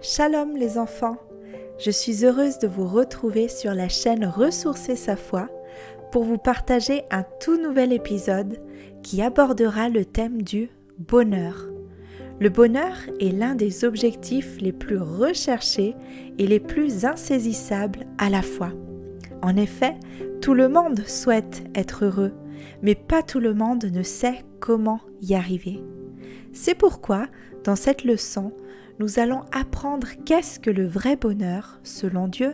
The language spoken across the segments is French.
Shalom les enfants, je suis heureuse de vous retrouver sur la chaîne Ressourcer sa foi pour vous partager un tout nouvel épisode qui abordera le thème du bonheur. Le bonheur est l'un des objectifs les plus recherchés et les plus insaisissables à la fois. En effet, tout le monde souhaite être heureux, mais pas tout le monde ne sait comment y arriver. C'est pourquoi, dans cette leçon, nous allons apprendre qu'est-ce que le vrai bonheur, selon Dieu,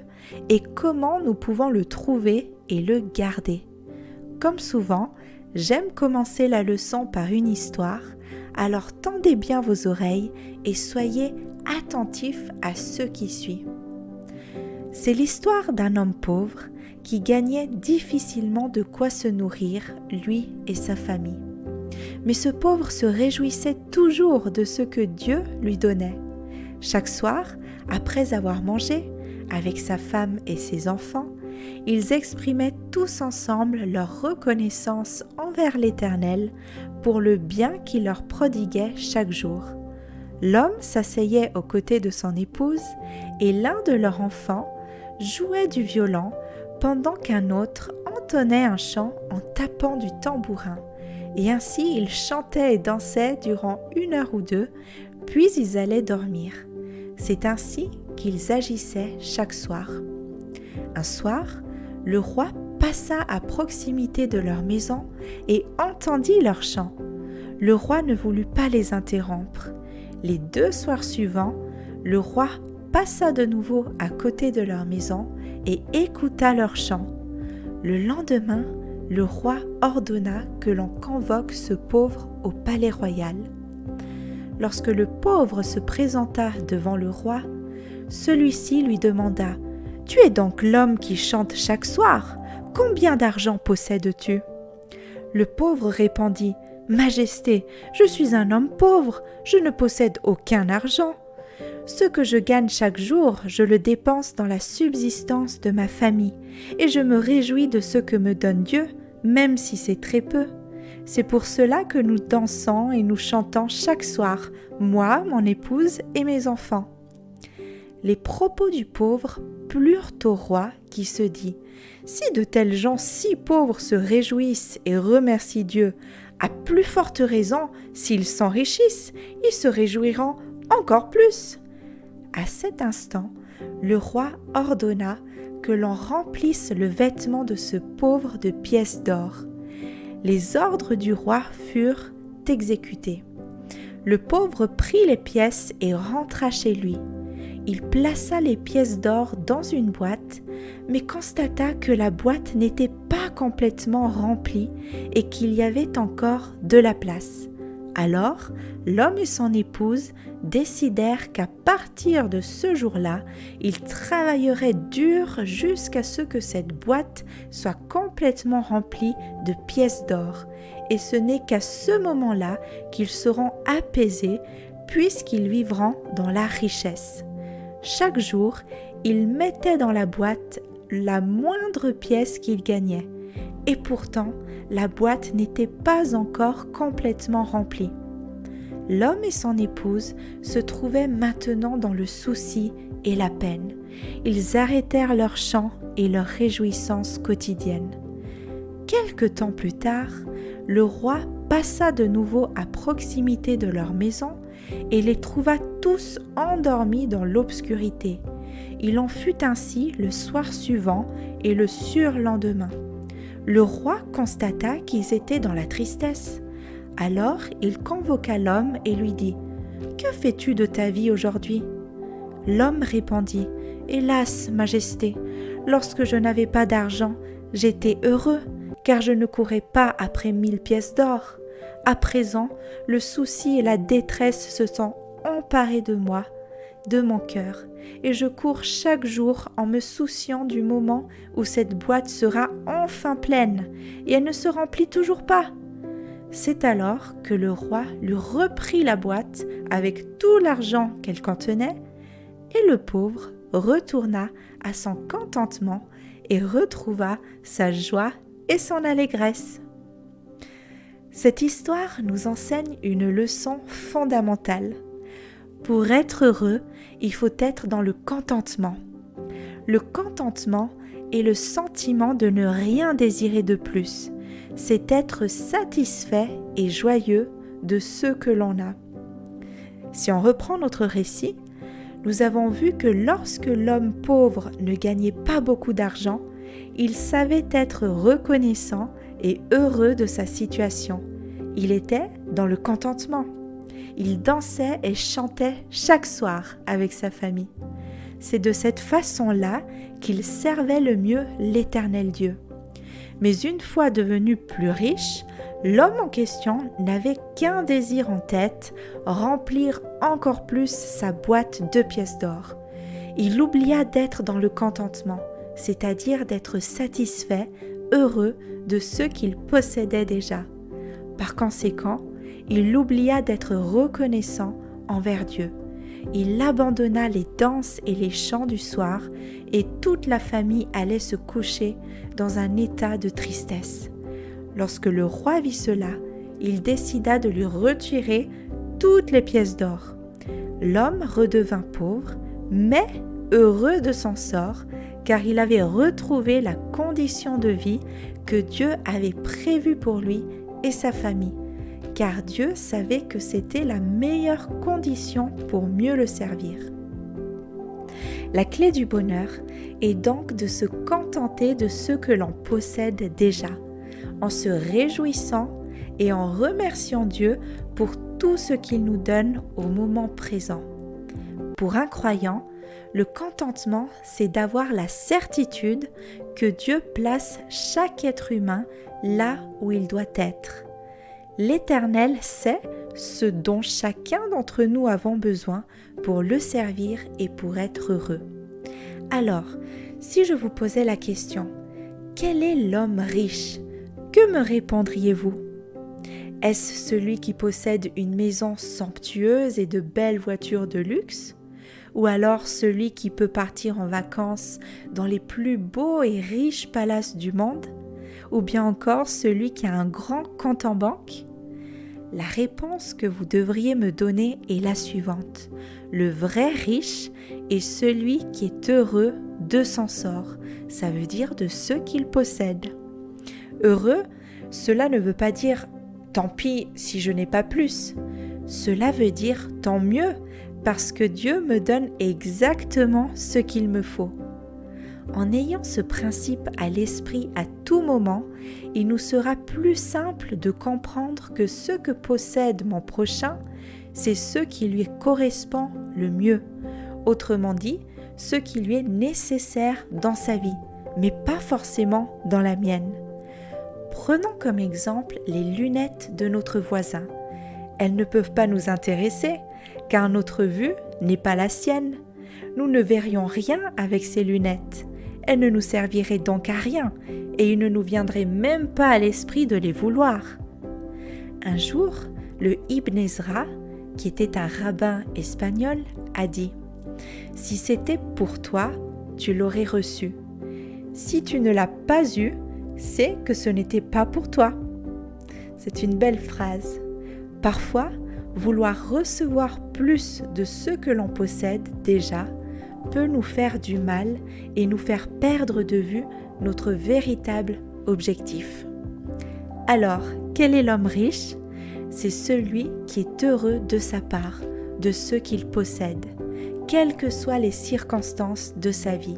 et comment nous pouvons le trouver et le garder. Comme souvent, j'aime commencer la leçon par une histoire, alors tendez bien vos oreilles et soyez attentifs à ce qui suit. C'est l'histoire d'un homme pauvre qui gagnait difficilement de quoi se nourrir, lui et sa famille. Mais ce pauvre se réjouissait toujours de ce que Dieu lui donnait. Chaque soir, après avoir mangé, avec sa femme et ses enfants, ils exprimaient tous ensemble leur reconnaissance envers l'Éternel pour le bien qu'il leur prodiguait chaque jour. L'homme s'asseyait aux côtés de son épouse et l'un de leurs enfants jouait du violon pendant qu'un autre entonnait un chant en tapant du tambourin. Et ainsi ils chantaient et dansaient durant 1 heure ou 2, puis ils allaient dormir. C'est ainsi qu'ils agissaient chaque soir. Un soir, le roi passa à proximité de leur maison et entendit leur chant. Le roi ne voulut pas les interrompre. Les 2 soirs suivants, le roi passa de nouveau à côté de leur maison et écouta leur chant. Le lendemain, le roi ordonna que l'on convoque ce pauvre au palais royal. Lorsque le pauvre se présenta devant le roi, celui-ci lui demanda « Tu es donc l'homme qui chante chaque soir. Combien d'argent possèdes-tu » Le pauvre répondit « Majesté, je suis un homme pauvre, je ne possède aucun argent. Ce que je gagne chaque jour, je le dépense dans la subsistance de ma famille, et je me réjouis de ce que me donne Dieu, même si c'est très peu. C'est pour cela que nous dansons et nous chantons chaque soir, moi, mon épouse et mes enfants. » Les propos du pauvre plurent au roi qui se dit « Si de tels gens si pauvres se réjouissent et remercient Dieu, à plus forte raison, s'ils s'enrichissent, ils se réjouiront encore plus. » À cet instant, le roi ordonna que l'on remplisse le vêtement de ce pauvre de pièces d'or. Les ordres du roi furent exécutés. Le pauvre prit les pièces et rentra chez lui. Il plaça les pièces d'or dans une boîte, mais constata que la boîte n'était pas complètement remplie et qu'il y avait encore de la place. Alors, l'homme et son épouse décidèrent qu'à partir de ce jour-là, ils travailleraient dur jusqu'à ce que cette boîte soit complètement remplie de pièces d'or. Et ce n'est qu'à ce moment-là qu'ils seront apaisés, puisqu'ils vivront dans la richesse. Chaque jour, ils mettaient dans la boîte la moindre pièce qu'ils gagnaient. Et pourtant, la boîte n'était pas encore complètement remplie. L'homme et son épouse se trouvaient maintenant dans le souci et la peine. Ils arrêtèrent leur chant et leur réjouissance quotidienne. Quelque temps plus tard, le roi passa de nouveau à proximité de leur maison et les trouva tous endormis dans l'obscurité. Il en fut ainsi le soir suivant et le surlendemain. Le roi constata qu'ils étaient dans la tristesse. Alors il convoqua l'homme et lui dit « Que fais-tu de ta vie aujourd'hui » L'homme répondit « Hélas, Majesté, lorsque je n'avais pas d'argent, j'étais heureux, car je ne courais pas après 1000 pièces d'or. À présent, le souci et la détresse se sont emparés de moi, de mon cœur, et je cours chaque jour en me souciant du moment où cette boîte sera enfin pleine, et elle ne se remplit toujours pas. » C'est alors que le roi lui reprit la boîte avec tout l'argent qu'elle contenait, et le pauvre retourna à son contentement et retrouva sa joie et son allégresse. Cette histoire nous enseigne une leçon fondamentale. Pour être heureux, il faut être dans le contentement. Le contentement est le sentiment de ne rien désirer de plus. C'est être satisfait et joyeux de ce que l'on a. Si on reprend notre récit, nous avons vu que lorsque l'homme pauvre ne gagnait pas beaucoup d'argent, il savait être reconnaissant et heureux de sa situation. Il était dans le contentement. Il dansait et chantait chaque soir avec sa famille. C'est de cette façon-là qu'il servait le mieux l'Éternel Dieu. Mais une fois devenu plus riche, l'homme en question n'avait qu'un désir en tête, remplir encore plus sa boîte de pièces d'or. Il oublia d'être dans le contentement, c'est-à-dire d'être satisfait, heureux de ce qu'il possédait déjà. Par conséquent, il oublia d'être reconnaissant envers Dieu. Il abandonna les danses et les chants du soir et toute la famille allait se coucher dans un état de tristesse. Lorsque le roi vit cela, il décida de lui retirer toutes les pièces d'or. L'homme redevint pauvre, mais heureux de son sort, car il avait retrouvé la condition de vie que Dieu avait prévue pour lui et sa famille, car Dieu savait que c'était la meilleure condition pour mieux le servir. La clé du bonheur est donc de se contenter de ce que l'on possède déjà, en se réjouissant et en remerciant Dieu pour tout ce qu'il nous donne au moment présent. Pour un croyant, le contentement, c'est d'avoir la certitude que Dieu place chaque être humain là où il doit être. L'Éternel sait ce dont chacun d'entre nous avons besoin pour le servir et pour être heureux. Alors, si je vous posais la question, quel est l'homme riche ? Que me répondriez-vous ? Est-ce celui qui possède une maison somptueuse et de belles voitures de luxe ? Ou alors celui qui peut partir en vacances dans les plus beaux et riches palaces du monde ? Ou bien encore celui qui a un grand compte en banque ? La réponse que vous devriez me donner est la suivante. Le vrai riche est celui qui est heureux de son sort, ça veut dire de ce qu'il possède. Heureux, cela ne veut pas dire « tant pis si je n'ai pas plus ». Cela veut dire « tant mieux » parce que Dieu me donne exactement ce qu'il me faut. En ayant ce principe à l'esprit à tout moment, il nous sera plus simple de comprendre que ce que possède mon prochain, c'est ce qui lui correspond le mieux. Autrement dit, ce qui lui est nécessaire dans sa vie, mais pas forcément dans la mienne. Prenons comme exemple les lunettes de notre voisin. Elles ne peuvent pas nous intéresser, car notre vue n'est pas la sienne. Nous ne verrions rien avec ces lunettes. Elles ne nous serviraient donc à rien, et il ne nous viendrait même pas à l'esprit de les vouloir. Un jour, le Ibn Ezra, qui était un rabbin espagnol, a dit « Si c'était pour toi, tu l'aurais reçu. Si tu ne l'as pas eu, c'est que ce n'était pas pour toi. » C'est une belle phrase. Parfois, vouloir recevoir plus de ce que l'on possède déjà peut nous faire du mal et nous faire perdre de vue notre véritable objectif. Alors, quel est l'homme riche ? C'est celui qui est heureux de sa part, de ce qu'il possède, quelles que soient les circonstances de sa vie.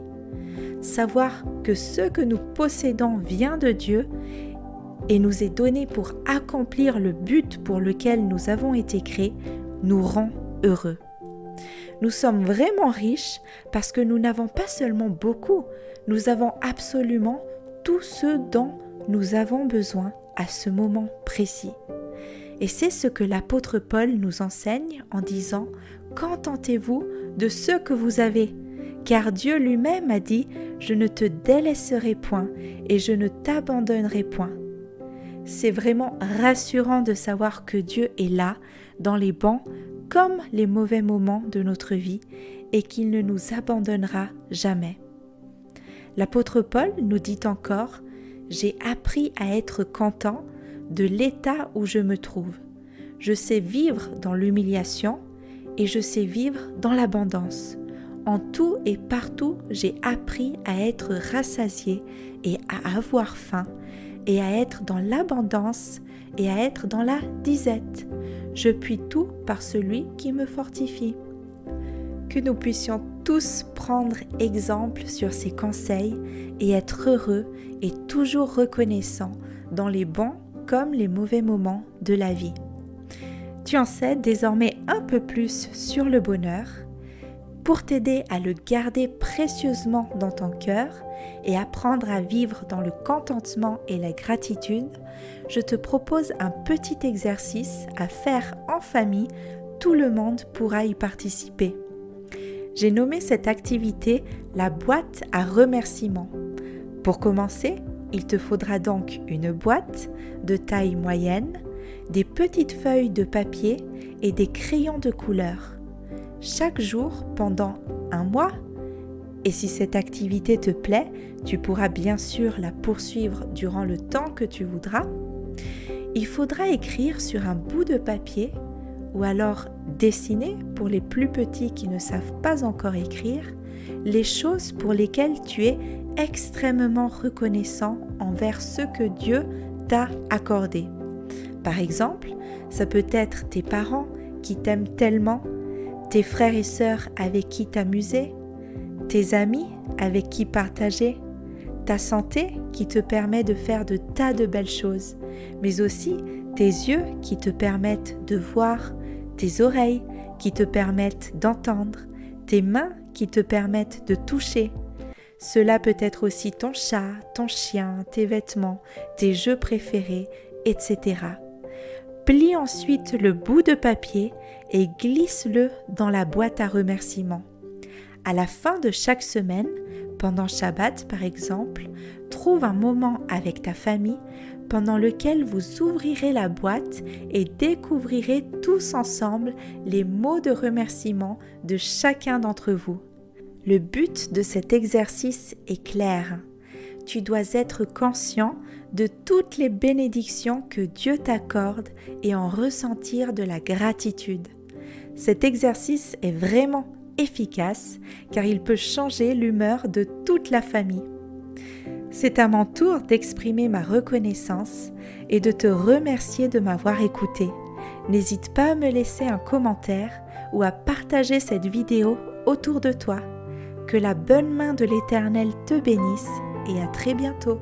Savoir que ce que nous possédons vient de Dieu et nous est donné pour accomplir le but pour lequel nous avons été créés, nous rend heureux. Nous sommes vraiment riches parce que nous n'avons pas seulement beaucoup, nous avons absolument tout ce dont nous avons besoin à ce moment précis. Et c'est ce que l'apôtre Paul nous enseigne en disant « Contentez-vous de ce que vous avez, car Dieu lui-même a dit « Je ne te délaisserai point et je ne t'abandonnerai point ». C'est vraiment rassurant de savoir que Dieu est là, dans les bons comme les mauvais moments de notre vie, et qu'il ne nous abandonnera jamais. L'apôtre Paul nous dit encore « J'ai appris à être content de l'état où je me trouve. Je sais vivre dans l'humiliation et je sais vivre dans l'abondance. En tout et partout, j'ai appris à être rassasié et à avoir faim et à être dans l'abondance et à être dans la disette. Je puis tout par celui qui me fortifie. Que nous puissions tous prendre exemple sur ces conseils et être heureux et toujours reconnaissants dans les bons comme les mauvais moments de la vie. Tu en sais désormais un peu plus sur le bonheur. Pour t'aider à le garder précieusement dans ton cœur et apprendre à vivre dans le contentement et la gratitude, je te propose un petit exercice à faire en famille. Tout le monde pourra y participer. J'ai nommé cette activité la boîte à remerciements. Pour commencer, il te faudra donc une boîte de taille moyenne, des petites feuilles de papier et des crayons de couleur. Chaque jour pendant un mois, et si cette activité te plaît, tu pourras bien sûr la poursuivre durant le temps que tu voudras, il faudra écrire sur un bout de papier ou alors dessiner pour les plus petits qui ne savent pas encore écrire les choses pour lesquelles tu es extrêmement reconnaissant envers ce que Dieu t'a accordé. Par exemple, ça peut être tes parents qui t'aiment tellement, tes frères et sœurs avec qui t'amuser, tes amis avec qui partager, ta santé qui te permet de faire de tas de belles choses, mais aussi tes yeux qui te permettent de voir, tes oreilles qui te permettent d'entendre, tes mains qui te permettent de toucher. Cela peut être aussi ton chat, ton chien, tes vêtements, tes jeux préférés, etc. Plie ensuite le bout de papier et glisse-le dans la boîte à remerciements. À la fin de chaque semaine, pendant Shabbat par exemple, trouve un moment avec ta famille pendant lequel vous ouvrirez la boîte et découvrirez tous ensemble les mots de remerciement de chacun d'entre vous. Le but de cet exercice est clair. Tu dois être conscient de toutes les bénédictions que Dieu t'accorde et en ressentir de la gratitude. Cet exercice est vraiment efficace car il peut changer l'humeur de toute la famille. C'est à mon tour d'exprimer ma reconnaissance et de te remercier de m'avoir écouté. N'hésite pas à me laisser un commentaire ou à partager cette vidéo autour de toi. Que la bonne main de l'Éternel te bénisse et à très bientôt.